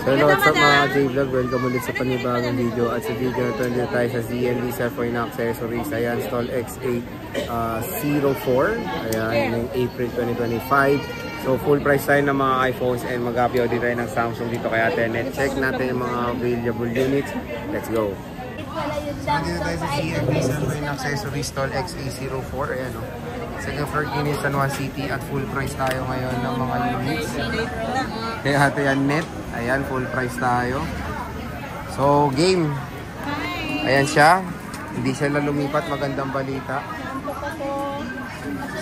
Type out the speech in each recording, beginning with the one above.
So what's up mga J-Vlog, welcome ulit sa panibagong video. At sa video na ito, nandito tayo sa ZND Cellphone Accessories. Ayan, stall X804. Ayan, ng April 2025. So full price tayo ng mga iPhones and mag-appeal din tayo ng Samsung dito kay Ate Net. Check natin yung mga available units. Let's go! Nandito tayo sa ZND Cellphone Accessories, stall X804. Ayan o. Second floor, Guinness, San Juan City. At full price tayo ngayon ng mga units. Kay Ate Net. Ayan, full price tayo. So, game. Ayan siya. Hindi siya na lumipat. Magandang balita.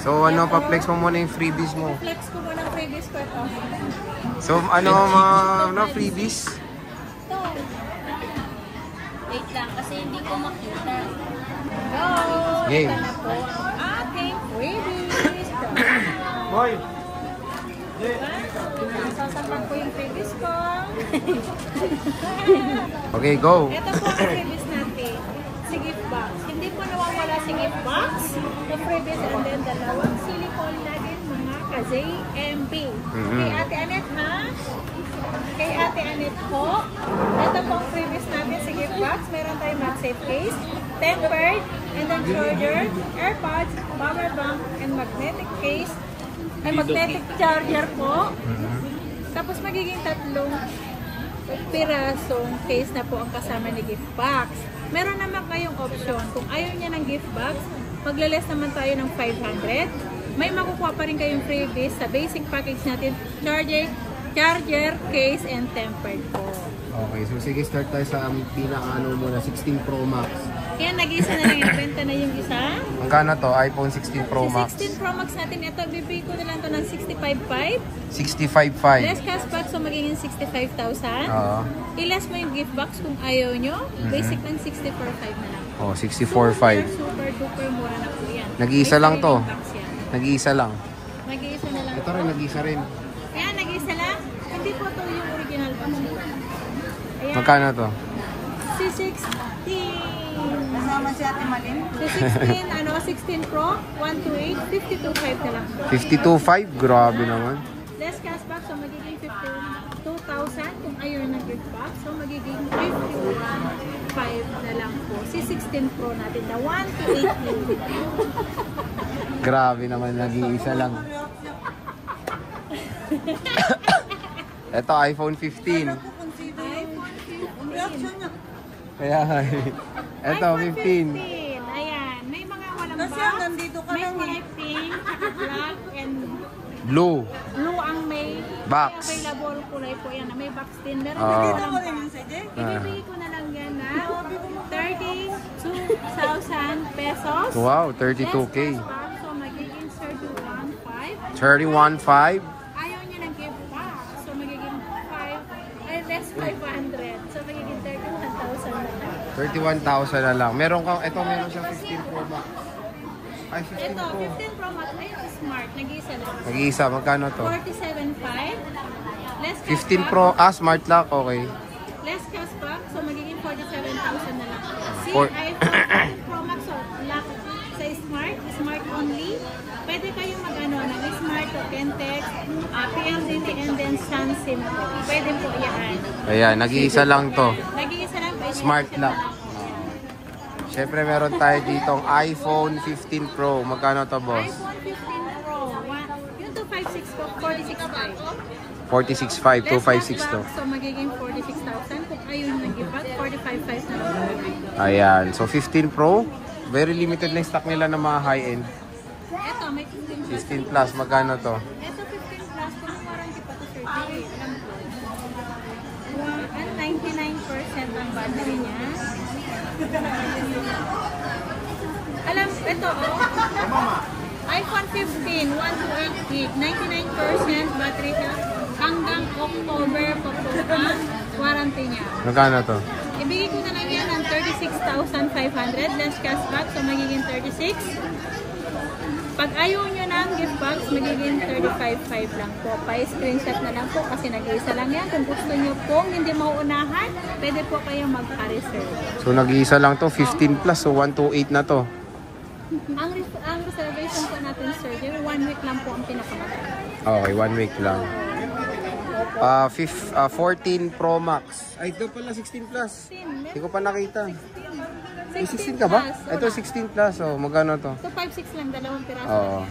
So, ano, pa-flex mo muna yung freebies mo. Flex ko muna ang freebies ko ito. So, ano, mga freebies? Ito. Wait lang, kasi hindi ko makita. Go! Game. Ito na po ang ating freebies. Boy! Sasapan ko yung freebies ko. Okay, go. Ito po ang freebies natin. Si gift box. Hindi po nawawala si gift box. The freebies and then dalawang silicone natin mga ka-JMB. Kay Ate Anet ha? Kay Ate Anet po. Ito po ang freebies natin si gift box. Meron tayong MagSafe case, tempered, and then charger, AirPods, power bank, and magnetic case. Ay, magnetic charger po. Tapos magiging 3 pirasong case na po ang kasama ni gift box. Meron naman kayong option. Kung ayaw niya ng gift box, maglales naman tayo ng 500. May makukuha pa rin kayong freebies sa basic package natin. Charger, case, and tempered po. Okay, so sige, start tayo sa pinaka-ano muna, 16 Pro Max. Yan, nag-isa na lang. Benta na yung isa. Magkano to? iPhone 16 Pro Max. 16 Pro Max natin. Ito, bibigay ko na lang to ng 65,500. 65,500. Less cashback, so magiging 65,000. Oo. I-less mo yung gift box kung ayaw nyo. Basic lang 64,500 na lang. Oh, 64,500. Super duper mura na po yan. Nag-iisa lang to. Nag-iisa Nag-iisa lang. na lang. Ito rin, nag-iisa rin. Ayan, nag-iisa lang. Hindi po to yung original box. Ayan. Magkano to? Si 16. Kasama si Ate Malin. Si 16, 16 Pro, 128, 52,500 na lang. 52,500? Grabe naman. Less cashback, so magiging 52,000 kung ayaw na gift box. So magiging 51,500 na lang po. Si 16 Pro natin na 128. Grabe naman, nag-iisa lang. Ito, iPhone 15. Kaya, ito, 15. Ayan, may mga walang Kasi box. nandito ka May lang kulay pink, black, and Blue. blue ang may Box. may available kulay po yan. May box din. Meron Ah. din Dito lang. mo rin yung sadya. Ibibigay ko na lang yan na 32,000 pesos. Wow, 32K. Less cashback, so magiging 31,500. 31,500. Ayaw niya ng gift box. So magiging less 500. So magiging 31,000 na lang. 31,000 na lang. Meron kang, ito meron siyang 15 Pro Max. Ay, 15 Ito, Pro. 15 Pro Max. Ayun, smart. Nag-iisa lang. Nag-iisa, magkano to? 47,500. Less 15 cashback. Pro, smart lock, okay. Less cashback. So magiging 47,000 na lang. Si For- iPhone 15 Pro Max. So lock sa smart only. Pwede kayong mag-ano ng smart o Kentex, PLDT, and then SunSIM po. Pwede po yan. Ayan, nag-iisa lang to. Nag-iisa lang. Pwede Smart siya lock. na lang. Siyempre, meron tayo ditong iPhone 15 Pro. Magkano to, boss? iPhone 15 Pro. Yung 256 po, 46,500. 46,500, 256 to. So magiging 46,000. Kung ayaw nyo nag-ibat, 45,500 na lang. Ayan, so 15 Pro. Very limited na yung stock nila ng mga high-end. Ito, may 15 plus. 15 Plus, magkano to? Ito 15 plus, kung warranty pa to 30. Alam ko. 99% ang battery niya. Alam, ito iPhone 15, 128 gig, 99% battery niya. Hanggang October pa po ang warranty niya. Magkano to? Ibigay ko na lang yan ng 36,500 less cashback, so magiging 36. Pag ayaw nyo ng gift box, magiging 35,500 lang po. Pa-screenshot na lang po kasi nag-iisa lang yan. Kung gusto nyo pong hindi mauunahan, pwede po kayong magpa-reserve. So nag-iisa lang to, 15 Plus, so 128 na to. Ang reservation po natin, sir, 1 week lang po ang pinakamatagal. Okay, 1 week lang. 14 Pro Max. Ay, ito pala 16 plus. 16. Hindi ko pa nakita. 16. May 16 ka ba? Ito 16 plus. Oh, magkano to? 256 lang, dalawang piraso. Oo.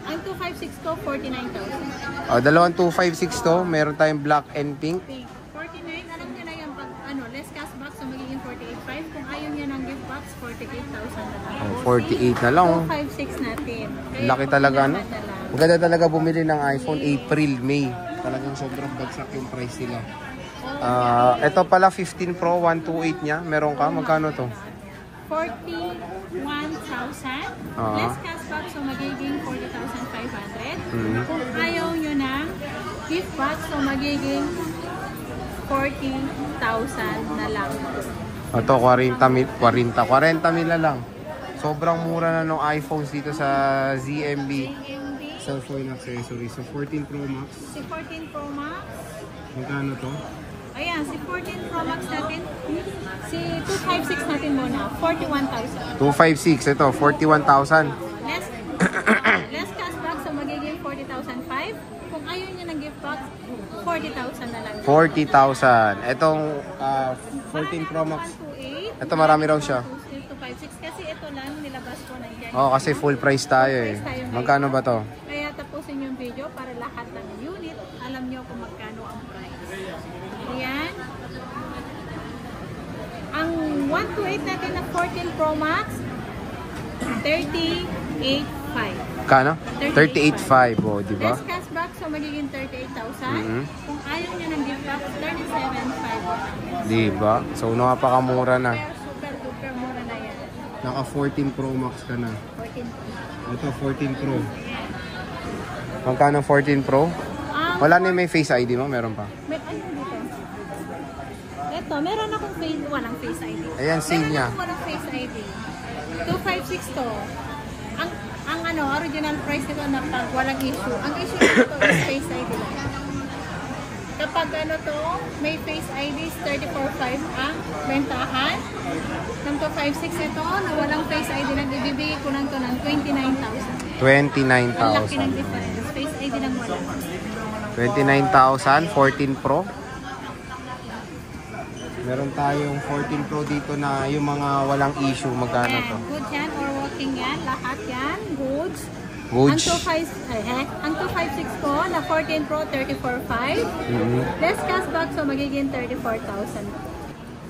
Ang 256 ko, 49,000. Oh, dalawang 256 to. Meron tayong black and pink. Pink. 49, alam niya na yan pag less cash box, so magiging 48,500. Kung ayaw niya ng gift box, 48,000 na lang. Oh, 48 na lang. 256 natin. Kaya Laki talaga, no? na lang. Maganda talaga bumili ng iPhone April, May. Talagang sobrang bagsak yung price nila. Ito pala 15 Pro, 128 niya. Meron ka? Magkano to? 41,000. Less cash box, so magiging 40,500. Kung ayaw nyo ng gift box, so magiging 40,000 na lang. Ito, 40 mil na lang. Sobrang mura na ng iPhones dito sa ZMB. Cellphone accessories. So, 14 Pro Max. Si 14 Pro Max. Magkano to? Ayan, si 14 Pro Max natin. Si 256 natin muna. 41,000. 256. Ito, 41,000. Less cash box, so magiging 40,500. Kung ayaw niya ng gift box, 40,000 na lang. 40,000. Itong 14 Pro Max. 128. Ito, marami raw siya. 256. Kasi ito lang, nilabas ko na dyan. Oh, kasi full price tayo eh. Magkano ba to? Kaya tapusin yung video para lahat ng unit, alam nyo kung magkano ang price. Ayan. Ang 128 natin na 14 Pro Max, 38,500. Kano? 38,500. Oh, di ba? Less cash back, so magiging 38,000. Kung ayaw nyo ng gift box, 37,500. Di ba? So, napakamura na. Super duper mura na yan. Naka 14 Pro Max ka na. 14 Pro. Ito, 14 Pro. Magkano 14 Pro? Wala na yung may Face ID mo? Meron pa? May ano dito? Ito, meron akong walang Face ID. Ayan, sale niya. Meron akong walang Face ID. 256 to. Ang original price nito na pag walang issue. Ang issue nito is Face ID lang. Kapag may Face ID is 34,500 ang bentahan. Ng 256 ito, na walang Face ID lang, ibibigay ko lang ito ng 29,000. 29,000. Ang laki ng difference. Face ID lang wala. 29,000, 14 Pro. Meron tayong 14 Pro dito na yung mga walang issue. Magkano to? Goods yan or working yan. Lahat yan. Goods. Goods. Ang 256 ko na 14 Pro 34,500. Less cash back, so magiging 34,000.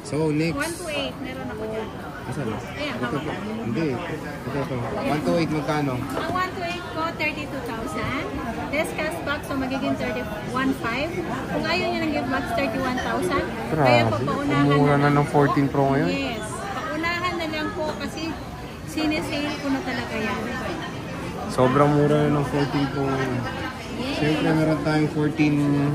So, next. 128. Meron ako dyan. Asan? Ayan, Ito hawak po. lang. Hindi. Ito to. 128 magkano? Ang 128 ko, 32,000. Less cash back, so magiging 31,500. Kung ayaw nyo ng gift box, 31,000. Kaya po, paunahan Mura na lang ng 14 Pro ngayon. Yes. Paunahan na lang po kasi sinesale ko na talaga yan. Sobrang mura na ng 14 Pro ngayon. Yes. Siyempre, meron tayong 14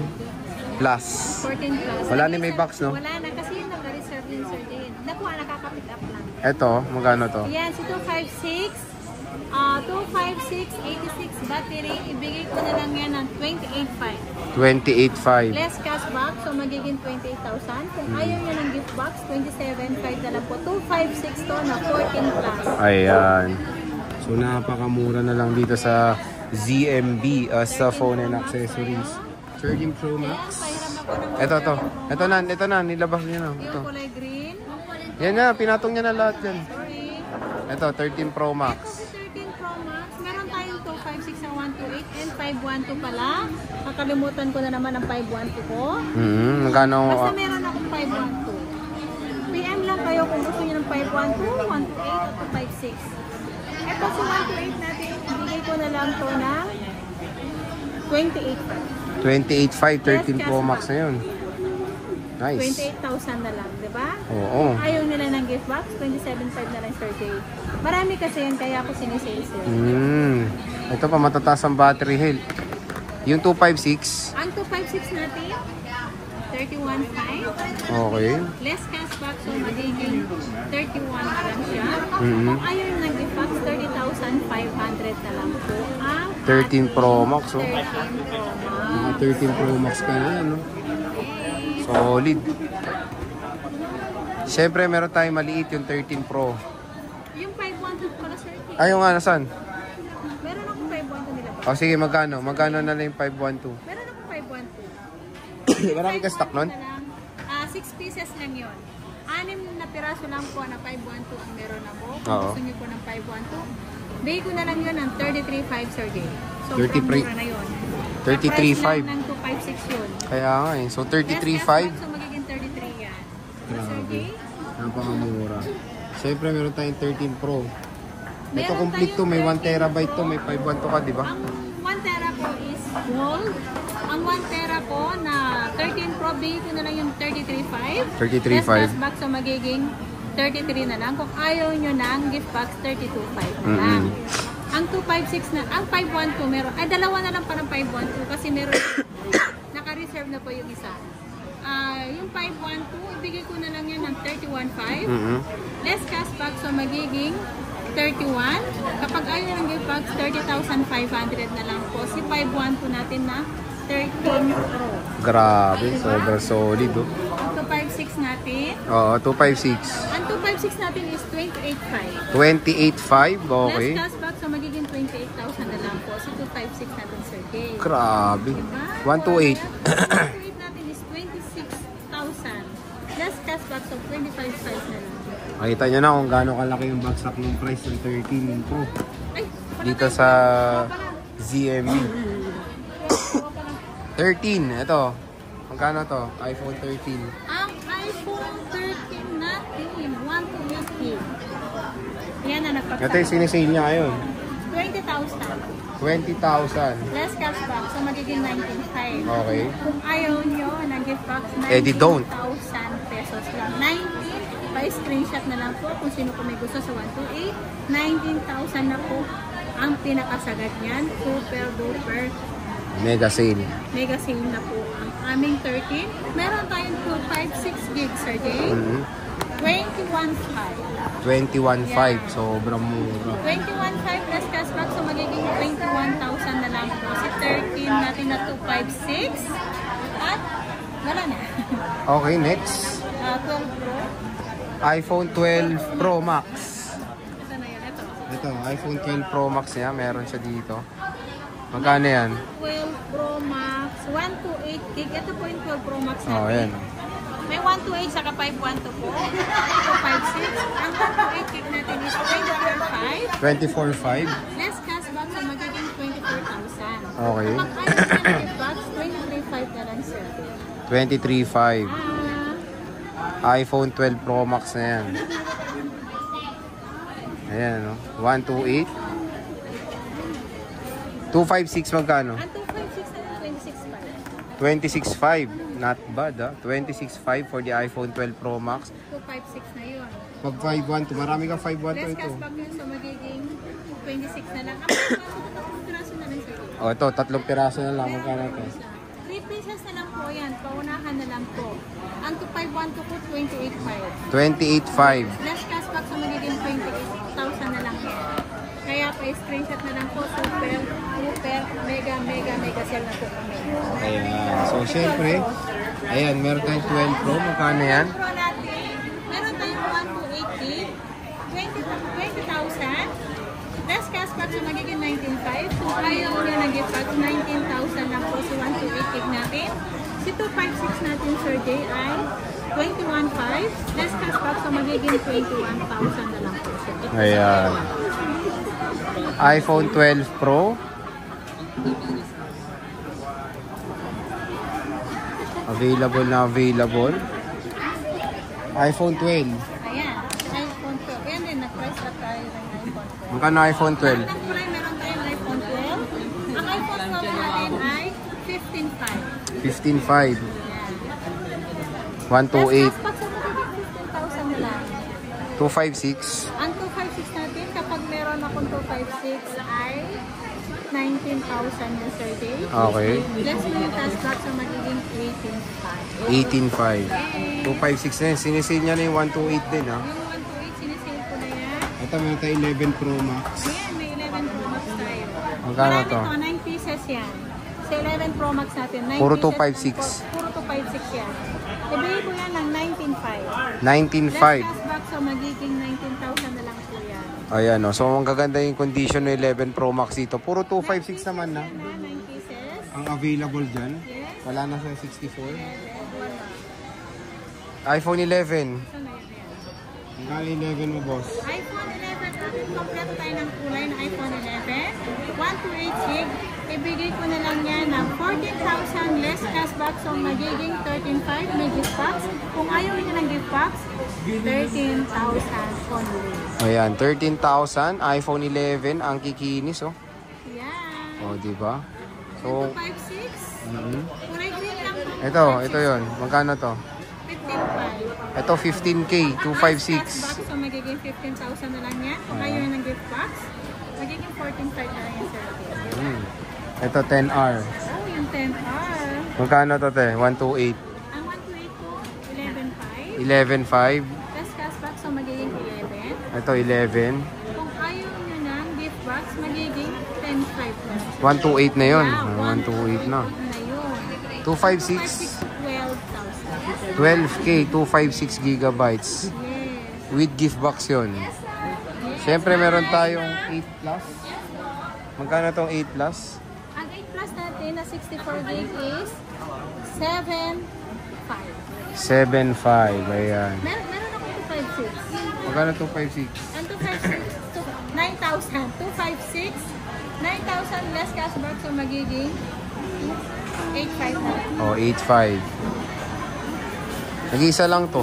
Plus. 14 plus. Wala na may box, no? Wala na kasi yun nag-reserve din, sir din. Nakuha, nakaka-pick up lang. Ito, magkano to? Ayan, si 256. 256, 86 battery. Ibigay ko na lang yan ng 28,500. 28,500. Less cash box, so magiging 28,000. Kung ayaw nyo ng gift box, 27,500 na lang po. 256 to na 14 plus. Ayan. So, napakamura na lang dito sa ZMB sa phone and accessories. 13 Pro Max. Pahiram ako ng Ito. Ito na. Nilabas niya na. Ito. yung kulay green. Yan na. Pinatong niya na lahat yan. Sorry. Ito, 13 Pro Max. Ito, 13 Pro Max. Meron tayong 256 na 128 and 512 pala. Nakalimutan ko na naman ang 512 ko. Magkano? Basta meron akong 512. PM lang kayo kung gusto niyo ng 512, 128 at 256. Ito si 128 natin, ibigay ko na lang to ng 28,500. 28,500, 13 Pro Max na yun. Nice. 28,000 na lang, di ba? Oo. Ayaw nila ng gift box, 27,500 na lang per day. Marami kasi yan, kaya ako sinisales yun. Ito pa, matataas ang battery health. Yung 256. Ang 256 natin, 31,500. Okay. Less cash back, so magiging 31 na lang siya. Kung ayaw nyo ng gift box, 30,500 na lang po. Ang 13 Pro Max, oh. 13 Pro Max. Mga 13 Pro Max ka na yan, no? Solid. Siyempre, meron tayong maliit yung 13 Pro. Yung 512 pala, sir. Ayaw nga, nasan? Meron akong 512 nila. O sige, magkano? Magkano na lang yung 512? Meron akong 512. Marami ka stock nun? 6 pieces lang yun. 6 na piraso lang po na 512 ang meron ako. Kung Oo. gusto niyo po ng 512, bigay ko na lang yun ng 33.5 Sir Jay. So, 33. mura na yun. 33.5. Ng 256 yun. Kaya nga eh. So, Less 33.5. So, magiging 33 yan. Sir Grabe. Jay? Napakamura. Siyempre, meron tayong 13 Pro. Ito Meron complete to. tayong May 1 13 terabyte to. Pro. May 512 ka, di ba? Ang 1 tera po is gold. Ang 1 tera po na 13 Pro, bigay ko na lang yung 33.5. 33.5. Less box, so magiging 33 na lang. Kung ayaw nyo ng gift box, 32.5 na lang. Ang 256 na, ang 512 meron, ay dalawa na lang pa ng 512 kasi meron, naka-reserve na po yung isa. Yung 512, ibigay ko na lang yan ng 31.5. Less cash box, so magiging 31. Kapag ayaw ng gift box, 30,500 na lang po. Si 512 natin na 13 Pro. Grabe. Diba? Sobrang solid, oh. Ang 256 natin, Oo, 256. ang 256 natin is 28.5. 28.5. Okay. Less cash box, so magiging 28,000 na lang po. Si 256 natin, Sir Jay. Grabe. Diba? 128. 128 natin is 26,000. Less cash box, so 25,000 na lang. Makita nyo na kung gaano kalaki yung bagsak ng price ng 13 Pro. Ay, Dito sa ZME. 13. Ito. Magkano to? iPhone 13. ang iPhone 13 natin, 128 gig. Yan na Ito yung nagpagsak. sinisale niya ngayon. 20,000. 20,000. Less cash box, so magiging 19,500. Okay. Kung ayaw nyo ng gift box, Eh, di don't. 19,000 pesos lang. 19, pa-screenshot na lang po kung sino po may gusto sa 128. 19,000 na po ang pinakasagad niyan. Super duper Mega sale. mega sale na po ang aming 13. Meron tayong 256 gigs, Sir Jay. 21,500. 21.5. Sobrang mura. 21,500 plus cashback, so magiging 21,000 na lang po. Si 13 natin na 256. At wala na. Okay, next. 12 Pro. iPhone 12 Pro Max. Ito na yun, ito. Ito, iPhone 12 Pro Max niya. Meron siya dito. Magkano yan? 12 Pro Max, 128 gig. Ito po yung 12 Pro Max natin. Oh, yan. May 128 saka 512 po. 256. Ang 128 gig natin is 24,500. 24.5. Less cashback, so magiging 24,000. Okay. Kapag ayaw na ng gift box, 23,500 na lang, sir. 23.5. iPhone 12 Pro Max na yan. Ayan, no? 128. 256 magkano? Ang 256 na 26,500. 26.5. Not bad, ah. 26.5 for the iPhone 12 Pro Max. 256 na yun. Pag 512, marami ka 512 Less ito. cashback yun, so magiging 26 na lang. Ang 512 piraso na lang, sir. O, ito, 3 piraso na lang. Magkano ito? 3 pieces na lang po yan. Paunahan na lang po. Ang 2512 po, 28,500. 28.5. Less cashback, so magiging 28,000 na lang yan. Kaya pa-screenshot na lang po. Super, super, mega sale na po kami. Ayan. So, syempre, ayan, meron tayong 12 Pro. Magkano yan? Pro natin, meron tayong 128 20,000. Less cashback, so magiging 19,500. Kung ayaw nyo ng gift box, 19,000 lang po si 128 gig natin. Si 256 natin, Sir Jay, ay 21,500. Less cashback, so magiging 21,000 na lang po. Sir. Ayan. iPhone 12 Pro. Available na available. iPhone 12. Ayan, iPhone 12. Ayan din, nag-price up tayo ng iPhone 12. Magkano iPhone 12? Ang kulay, meron tayong iPhone 12. Ang iPhone 12 natin ay 15,500. 15.5. Ayan. 128. Less cashback, so magiging 15,000 na lang. 256. Ang 256 natin, kapag meron akong 256 ay 19,000 yung Sir Jay. Okay. Less mo yung cashback, so magiging 18,500. 18.5. 256 na yun. Sinisale niya na yung 128 din, ha? Yung 128, sinisale ko na yan. Ito, meron tayo 11 Pro Max. Ayan, may 11 Pro Max tayo. Magkano Marami to? 9 pieces yan. Sa 11 Pro Max natin, 9 Puro pieces 256. Puro 256 yan. Ibigay ko yan ng 19,500. 19.5. Less cashback, so magiging 19,000 na lang po yan. Ayan, no? So, ang gaganda yung condition ng 11 Pro Max dito. Puro 256 naman, na. 9 pieces. Ang available dyan. Yes. Wala na sa 64. Wala. iPhone 11. Ito na yun. Magkano 11 mo, boss? iPhone 11 natin, kompleto tayo ng kulay na iPhone 11. 128 gig. Ibigay ko na lang yan ng 14,000 less cashback. So, magiging 13,500 may gift box. Kung ayaw nyo ng gift box, 13,000 only. Ayan, 13,000. iPhone 11. Ang kikinis, oh. Yan. Oh, diba? So, 256. mhm. Kulay green lang po. Ito yun. Magkano to? 15,500. Ito, 15K, 256. Box, so magiging 15,000 na lang yan. Kung ayaw ng gift box, magiging 14,500 na lang yan, sir. Ito, 10R. Oh, yung 10R. Magkano to, te? 128. Ang 128 ko, 11,500. 11.5. Plus cashback, so magiging 11. Ito, 11. Kung ayaw nyo ng gift box, magiging 10,500 na. 128 na yun. Yeah, 128 na. 128 na yun. 256. 12,000. 12K, 256 gigabytes. Yes. With gift box yun. Siyempre, meron tayong 8 plus. Magkano tong 8 plus? Ang 8 plus natin na 64 gig is 7,500. 7.5. Ayan. Meron ako 256. Magkano 256? Ang 256, 9,000. 256, 9,000 less cashback, so magiging 8,500 na lang. Oh, 8.5. Nag-iisa lang to.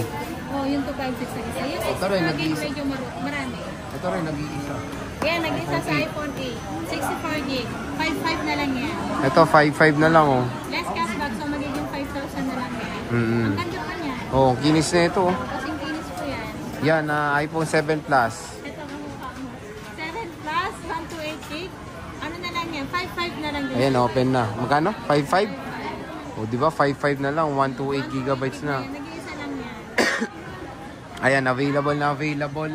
Oh, yung 256 na isa. Yung Ito rin, 64 gig nag-iisa. medyo marami. Ito rin, nag-iisa. Yan, nag-isa sa iPhone 8. 64 gig. 5,500 na lang yan. Ito, 5.5 na lang, oh. Less cashback, so magiging 5,000 na lang yan. Mm-hmm. Ang ganda pa niya. Oh, kinis na ito, oh. Kasing kinis ko yan. Yan, iPhone 7 Plus. Ito, kamukha mo. 7 plus, 128 gig. Ano na lang yan? 5,500 na lang din. Ayan, open na. Magkano? 5.5? O, di ba? 5.5 na lang. 128 gigabytes na. Ayan, nag-iisa lang yan. Ayan, available na available.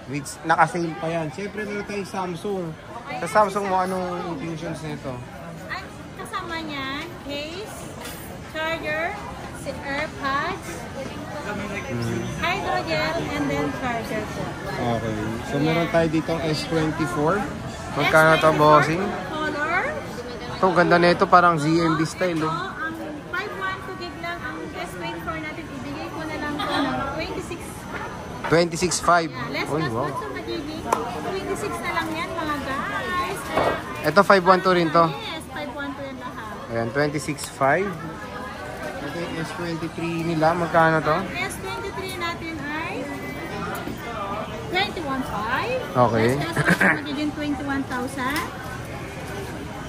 With, naka-sale pa yan. Siyempre, meron tayong Samsung. Sa Samsung mo, anong inclusions nito? Ang kasama niya, case, charger, si AirPods, hydrogel, and then charger po. Okay. So, meron tayo ditong S24. Magkano to, bossing? Color. Ito, ganda na ito. Parang ZMB style, Ito, oh. ang 512 gig lang, ang S24 natin, ibigay ko na lang po ng 26. 26.5. Yeah, less Uy, cost wow. po, so magiging 26 na lang yan, mga guys. Ito, 512 rin to. Yes, 512 yan lahat. Ayan, 26.5. Ito yung S23 nila. Magkano to? Ang S23 natin ay 21,500. Okay. Less cost po, magiging 21,000.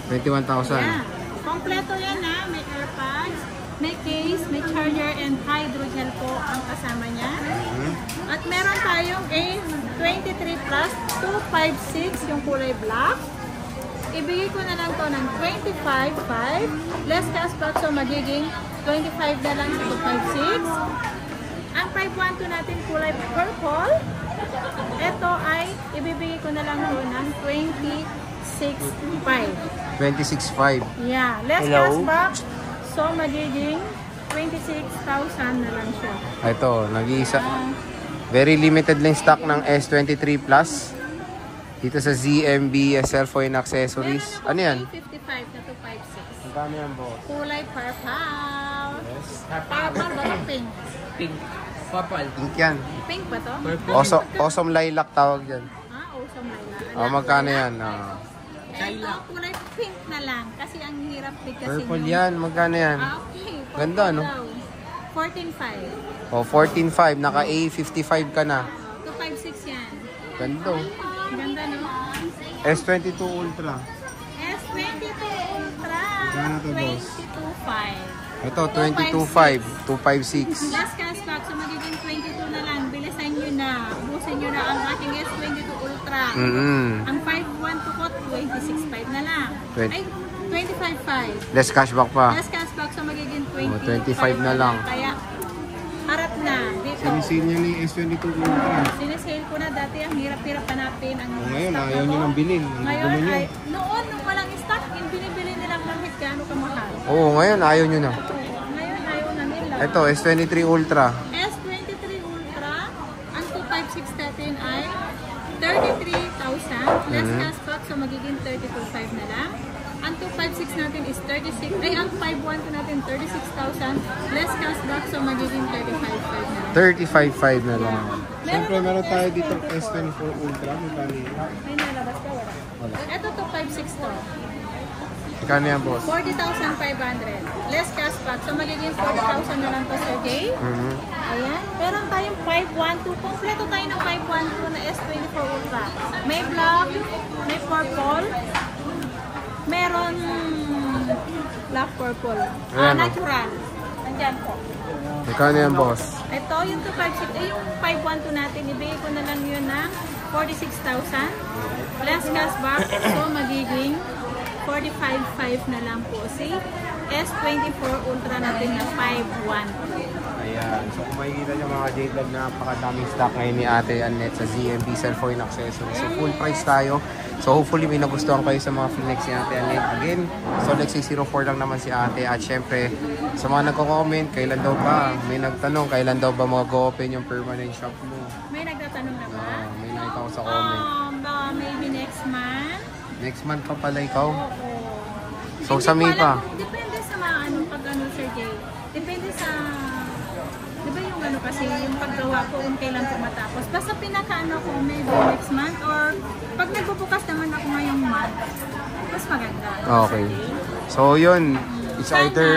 21,000. Yeah. Kompleto yan ha. May AirPods, may case, may charger, and hydrogel po ang kasama niya. At meron tayong A23 Plus 256 yung kulay black. Ibigay ko na lang to ng 25,500. Less cashback, so magiging 25 na lang sa 256. Ang 512 natin kulay purple. Ito ay ibibigay ko na lang to ng 26,500. 26.5. Yeah, less Hello? cashback. So, magiging 26,000 na lang siya. Ito, nag-iisa. Very limited lang stock ng S23 Plus. Dito sa ZMB cellphone accessories. Ano yan? 55 na 256. Magkano yan, boss? Kulay purple. Yes. Purple ba ito? Pink? Pink. Purple. Pink yan. Pink ba to? Awesome lilac tawag dyan. Awesome lilac. Oh, magkano yan? Ito, kulay pink na lang. Kasi ang hirap bigkasin Purple yung- yan. Magkano yan? Okay. Purple Ganda, no? daw. 14,500. Oh, 14.5. Naka A55 ka na. 256 yan. Ganda. oh. Ganda, no? S22 Ultra. S22 Ultra. Magkano to, boss? 22,500. Ito, 22.5. 256. Last cashback, so magiging 22 na lang. Bilisan nyo na. Ubusin nyo na ang ating S22 Ultra. Ang 512 ko, 26,500 na lang. Ay, 25,500. Less cashback pa. Last cashback, so magiging 25 25 na lang. Kaya, harap na. Dito. Sinisin niya ni S22 Ultra. Sinisale ko na dati. Ang hirap-hirap hanapin. Ang Ngayon, stock ayaw na nyo to. nang bilhin. Ngayon, Gulo nyo. ay, noon, nung walang stock, yung binibili nilang kahit gaano kamahal. Oo, ngayon ayaw nyo na. Ngayon, ayaw na nila. Ito, S23 Ultra. S23 Ultra, ang 256 natin ay 33,000. Less cashback, so magiging 32,500 na lang. Ang 256 natin is 36. Ay, ang 512 natin 36,000. Less cashback, so magiging 35,500 na lang. 35.5 na lang. Meron Siyempre, akong meron tayo dito S24. S24 Ultra. Magkano yun? May nalabas ka, wala? Wala. Ito 256 to. Magkano yan, boss? 40,500. Less cashback, so magiging 40,000 na lang to, Sir Jay. Mhm. Ayan. Meron tayong 512. Kompleto tayo ng 512 na S24 Ultra. May black, may purple, meron black purple. Ayan, oh. Natural. Nandyan po. Magkano yan, boss? Ito, yung 256, yung 512 natin, ibigay ko na lang yun ng 46,000. Less cashback, so magiging 45,500 na lang po. Si S24 Ultra natin na 512. Ayan. So kung makikita nyo mga J-Vlog, napakadaming stock ngayon ni Ate Annette sa ZMB Cellphone Accessories. So full price tayo. So hopefully may nagustuhan kayo sa mga flex ni Ate Annette. Again, Solex 604 lang naman si Ate. At syempre, sa mga nagko-comment, kailan daw ba? May nagtanong, kailan daw ba mag-open yung permanent shop mo? May nagtatanong na ba? May nakita ko sa comment. Maybe next month. Next month pa pala ikaw. Oo. So, Hindi sa May ko alam pa? kung- Depende sa mga ano, pag ano, Sir Jay. Depende sa... Di ba yung ano kasi, yung paggawa ko kung kailan ko matapos. Basta pinakaano ko, maybe next month or pag nagbubukas naman ako ngayong month, mas maganda. Okay. Sir Jay. So yun, it's Sana, either...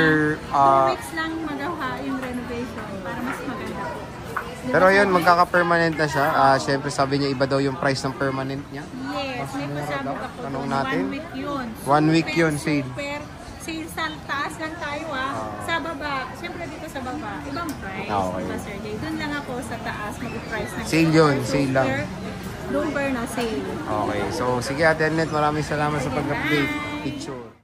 2 weeks lang magawa yung renovation para mas maganda po. Di ba, Pero yun, sabi? magkaka-permanent na siya. Siyempre sabi niya, iba daw yung price ng permanent niya. Yes, may pasabog ako. Tanong doon. natin. 1 week yun. 1 week Super, yun, sale. Super sale sa taas lang tayo Sa baba, siyempre dito sa baba, ibang price. Okay. Diba, Sir Jay? Doon lang ako sa taas mag-price ng Sale yun, sale lang. Dumper na sale. Okay, so sige Ate Annette, maraming salamat sa pag-update. Picture.